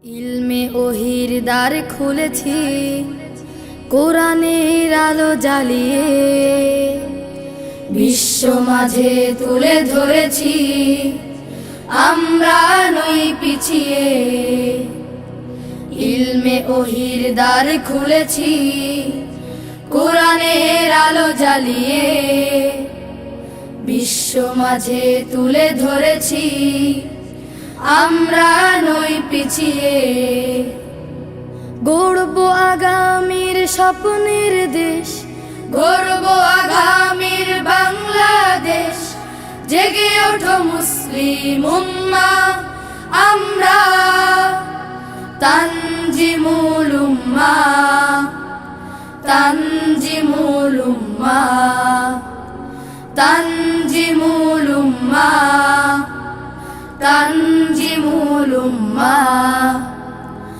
ইলমে ওহির দ্বার খুলেছি, কোরআনের আলো জ্বালিয়ে বিশ্ব মাঝে তুলে ধরেছি, আমরা নই পিছিয়ে। ইলমে ওহির দ্বার খুলেছি, কোরআনের আলো জ্বালিয়ে বিশ্ব মাঝে তুলে ধরেছি, আমরা নই পিছিয়ে। গড়ব আগামীর স্বপ্নের দেশ, গড়ব আগামীর বাংলাদেশ। জেগে ওঠো মুসলিম উম্মাহ, আমরা তানজিমুল উম্মাহ, তানজিমুল উম্মাহ, তানজিমুল উম্মাহ, তানজিমুল উম্মাহ।